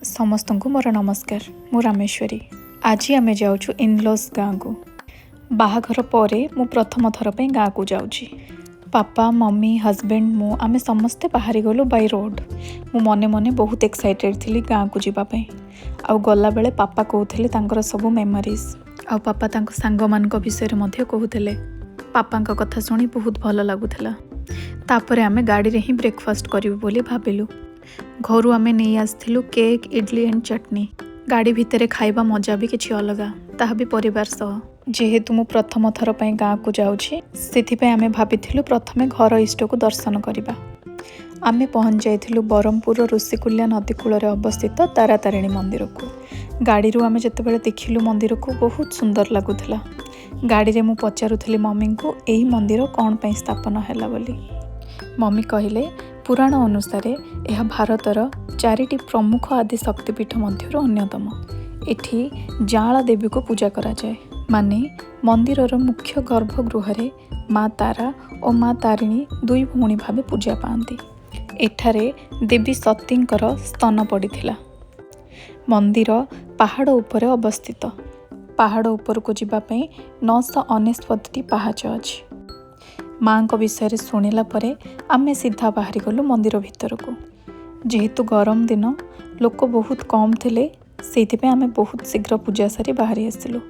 समस्त को मोर नमस्कार। मु रामेश्वरी। आज आम जाऊँ इनलॉज गाँव को। बाहाघर पर मु प्रथम थर पे गाँव को जाऊँगी। पापा मम्मी हजबैंड मु आमे समस्ते बाहरी गलु बाय रोड। मु मने मने बहुत एक्साइटेड थी गाँव को जीवाई। आउ गला बेले पापा कहते तांकर सबू मेमोरीज आउ पापा तांको सांग मान विषय मध्य कहते। पापा कथा शुणी बहुत भल लगुला। तापर आमे गाड़ी रे ही ब्रेकफास्ट करूँ बोली भाविलु। घर आमे नहीं आसथिलु केक इडली एंड चटनी। गाड़ी भितर खाइबा मजा भी किछि अलगा, ताहा भी परिवार सह। जेहेतु मु प्रथम थर पई गाँव को जाउछि सेथिपई आमे भाबिथिलु प्रथमे घर इष्ट को दर्शन करिबा। आमे पहुँच जाइथिलु बरहमपुर ऋषिकुल्या नदी कूल अवस्थित तारातारिणी मंदिर को। गाड़ी रू आमे जेतेबेले देखिलु मंदिर को बहुत सुंदर लगुथिला। गाड़ी रे मु पचारुथिली मम्मी को एही मंदिर कौन पई स्थापन हैला बोली। मम्मी कहिले पुराण अनुसार यह भारतर 4टी प्रमुख आदि शक्तिपीठ मध्य अन्यतम। एठी जाँला देवी को पूजा करा जाए। माने मंदिरर मुख्य गर्भगृह रे माँ तारा और माँ तारिणी दुई भौणी भावे पूजा पाती। एठारे देवी सतींकर स्तन पड़िथिला। मंदिर पहाड़ उपर अवस्थित। पहाड़ उपर को जीवाई 969टी पहाच अछि। माँ को विषय शुणिला परे आमे सीधा बाहरी गलु मंदिर भितर को। जेहेतु गरम दिन लोक बहुत कम थिले सेथिपे आमे बहुत शीघ्र पूजा सारी बाहरी आसिलु।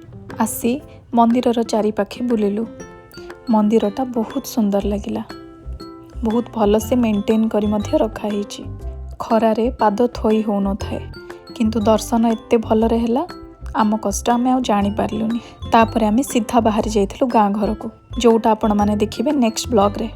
आसी मंदिरर चारिपाखे बुलिलु। मंदिरटा बहुत सुंदर लगिला। बहुत भल से मेंटेन करी मध्य रखा हिची। खरारे पाद थोई हो न थाए किंतु दर्शन एत्ते भल रे हैला आम कष्ट आमे आ जानी पारलुनी। तापर आमे सीधा बाहरी जाइथिलु गाँ घर को, जोटा आपण माने देखिबे नेक्स्ट ब्लॉग रे।